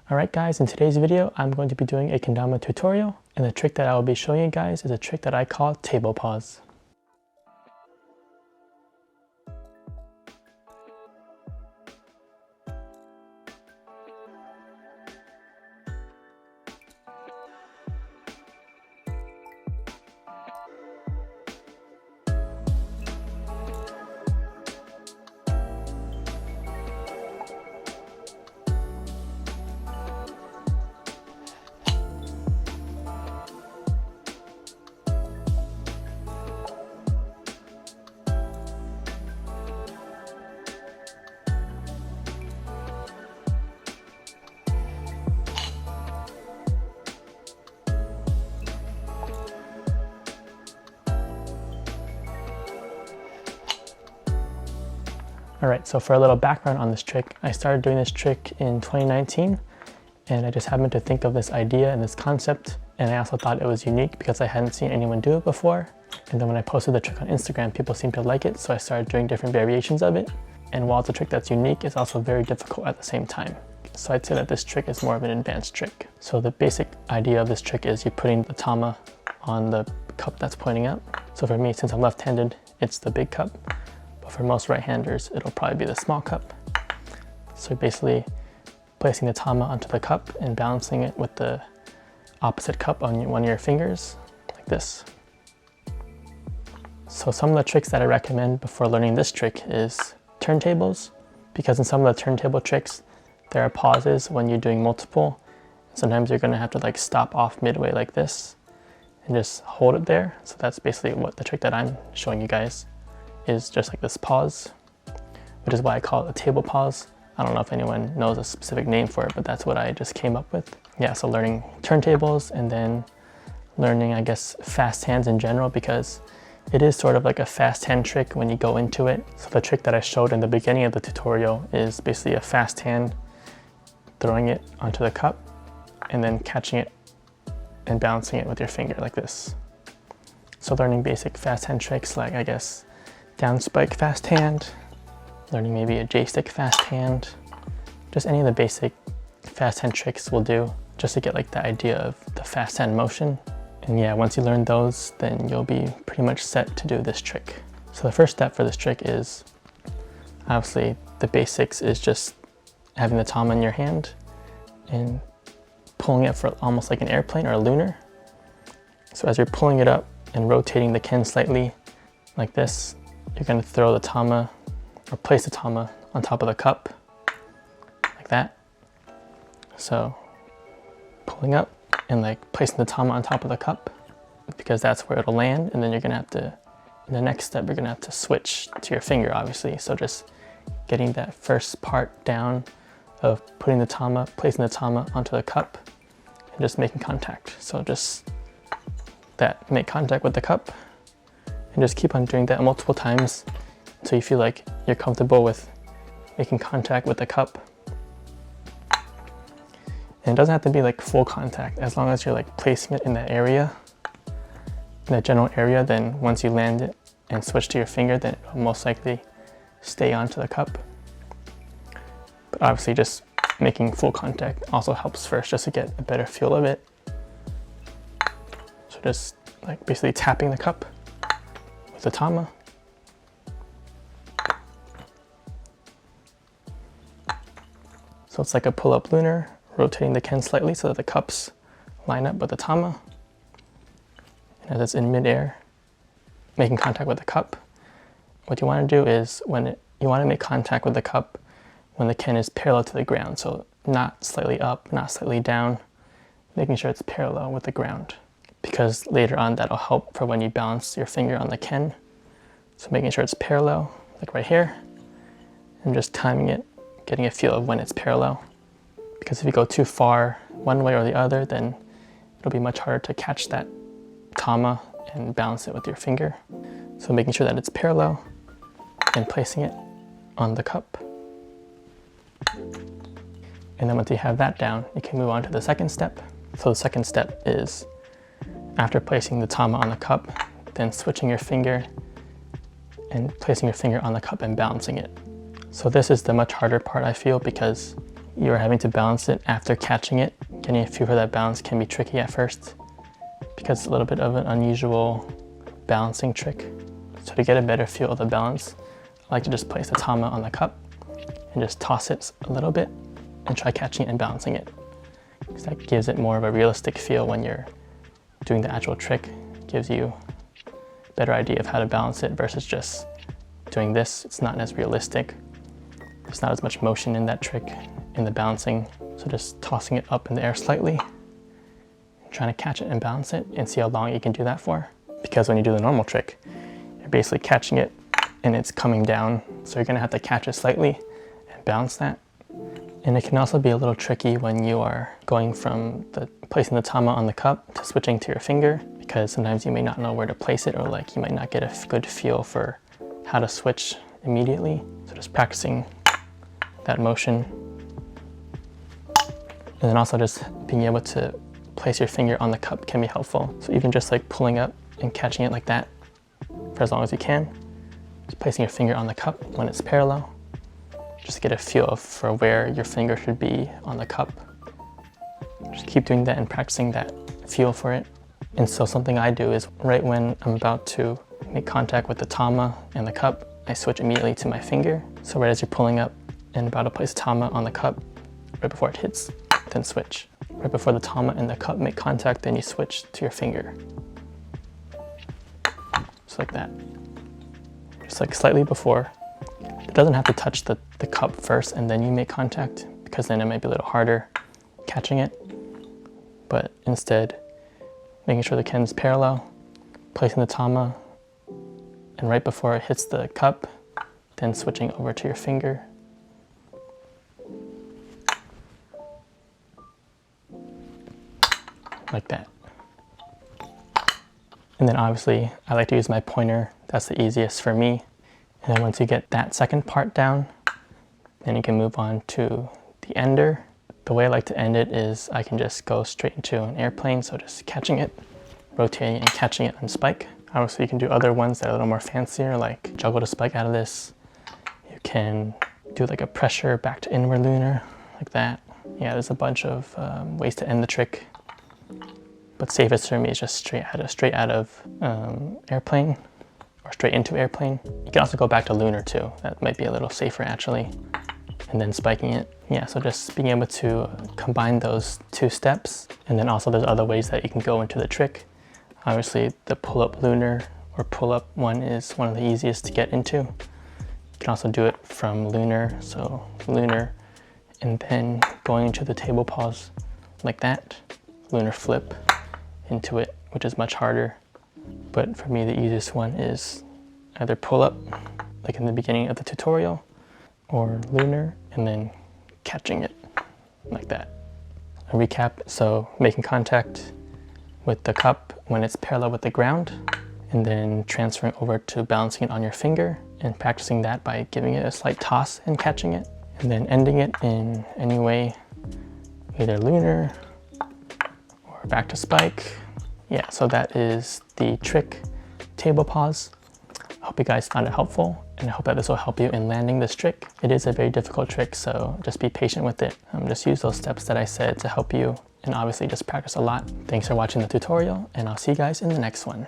Alright guys, in today's video, I'm going to be doing a kendama tutorial, and the trick that I will be showing you guys is a trick that I call table pause. Alright, so for a little background on this trick, I started doing this trick in 2019, and I just happened to think of this idea and this concept, and I also thought it was unique because I hadn't seen anyone do it before. And then when I posted the trick on Instagram, people seemed to like it, so I started doing different variations of it. And while it's a trick that's unique, it's also very difficult at the same time. So I'd say that this trick is more of an advanced trick. So the basic idea of this trick is you're putting the tama on the cup that's pointing up. So for me, since I'm left-handed, it's the big cup. But for most right-handers, it'll probably be the small cup. So basically placing the tama onto the cup and balancing it with the opposite cup on one of your fingers, like this. So some of the tricks that I recommend before learning this trick is turntables, because in some of the turntable tricks, there are pauses when you're doing multiple. Sometimes you're gonna have to like stop off midway like this and just hold it there. So that's basically what the trick that I'm showing you guys is, just like this pause, which is why I call it a table pause. I don't know if anyone knows a specific name for it, but that's what I just came up with. Yeah, so learning turntables and then learning, I guess, fast hands in general, because it is sort of like a fast hand trick when you go into it. So the trick that I showed in the beginning of the tutorial is basically a fast hand, throwing it onto the cup and then catching it and balancing it with your finger like this. So learning basic fast hand tricks like, I guess, down spike fast hand, learning maybe a J-stick fast hand, just any of the basic fast hand tricks will do, just to get like the idea of the fast hand motion. And yeah, once you learn those, then you'll be pretty much set to do this trick. So the first step for this trick is, obviously the basics is just having the tama in your hand and pulling it for almost like an airplane or a lunar. So as you're pulling it up and rotating the ken slightly like this, you're going to throw the tama or place the tama on top of the cup like that. So pulling up and like placing the tama on top of the cup, because that's where it'll land. And then you're going to have to, in the next step, you're going to have to switch to your finger, obviously. So just getting that first part down of putting the tama, placing the tama onto the cup and just making contact. So just that, make contact with the cup. And just keep on doing that multiple times until you feel like you're comfortable with making contact with the cup. And it doesn't have to be like full contact, as long as you're like placing it in that area, in that general area. Then once you land it and switch to your finger, then it'll most likely stay onto the cup. But obviously just making full contact also helps first, just to get a better feel of it. So just like basically tapping the cup with the tama. So it's like a pull-up lunar, rotating the ken slightly so that the cups line up with the tama. And as it's in midair, making contact with the cup, what you want to do is you want to make contact with the cup when the ken is parallel to the ground. So not slightly up, not slightly down, making sure it's parallel with the ground, because later on that'll help for when you balance your finger on the ken. So making sure it's parallel, like right here, and just timing it, getting a feel of when it's parallel. Because if you go too far one way or the other, then it'll be much harder to catch that tama and balance it with your finger. So making sure that it's parallel and placing it on the cup. And then once you have that down, you can move on to the second step. So the second step is, after placing the tama on the cup, then switching your finger and placing your finger on the cup and balancing it. So this is the much harder part, I feel, because you're having to balance it after catching it. Getting a feel for that balance can be tricky at first because it's a little bit of an unusual balancing trick. So to get a better feel of the balance, I like to just place the tama on the cup and just toss it a little bit and try catching it and balancing it. Because that gives it more of a realistic feel when you're doing the actual trick. It gives you a better idea of how to balance it versus just doing this. It's not as realistic. There's not as much motion in that trick in the balancing. So just tossing it up in the air slightly, trying to catch it and balance it and see how long you can do that for. Because when you do the normal trick, you're basically catching it and it's coming down. So you're gonna have to catch it slightly and balance that. And it can also be a little tricky when you are going from placing the tama on the cup to switching to your finger, because sometimes you may not know where to place it, or like you might not get a good feel for how to switch immediately. So just practicing that motion. And then also just being able to place your finger on the cup can be helpful. So even just like pulling up and catching it like that for as long as you can. Just placing your finger on the cup when it's parallel. Just to get a feel for where your finger should be on the cup. Just keep doing that and practicing that feel for it. And so something I do is right when I'm about to make contact with the tama and the cup, I switch immediately to my finger. So right as you're pulling up and about to place tama on the cup, right before it hits, then switch. Right before the tama and the cup make contact, then you switch to your finger. Just like that. Just like slightly before. It doesn't have to touch the cup first and then you make contact, because then it might be a little harder catching it. But instead, making sure the ken's parallel, placing the tama, and right before it hits the cup, then switching over to your finger. Like that. And then obviously, I like to use my pointer. That's the easiest for me. And then once you get that second part down, then you can move on to the ender. The way I like to end it is I can just go straight into an airplane, so just catching it, rotating and catching it on spike. Obviously you can do other ones that are a little more fancier, like juggle the spike out of this. You can do like a pressure back to inward lunar, like that. Yeah, there's a bunch of ways to end the trick. But safest for me is just straight out of airplane, or straight into airplane. You can also go back to lunar too. That might be a little safer actually. And then spiking it. Yeah, so just being able to combine those two steps. And then also there's other ways that you can go into the trick. Obviously the pull-up lunar or pull-up one is one of the easiest to get into. You can also do it from lunar, so lunar, and then going into the table pause like that. Lunar flip into it, which is much harder. But for me, the easiest one is either pull up, like in the beginning of the tutorial, or lunar, and then catching it like that. A recap, so making contact with the cup when it's parallel with the ground, and then transferring over to balancing it on your finger, and practicing that by giving it a slight toss and catching it, and then ending it in any way, either lunar or back to spike. Yeah, so that is the trick table pause. I hope you guys found it helpful, and I hope that this will help you in landing this trick. It is a very difficult trick, so just be patient with it. Just use those steps that I said to help you, and obviously just practice a lot. Thanks for watching the tutorial, and I'll see you guys in the next one.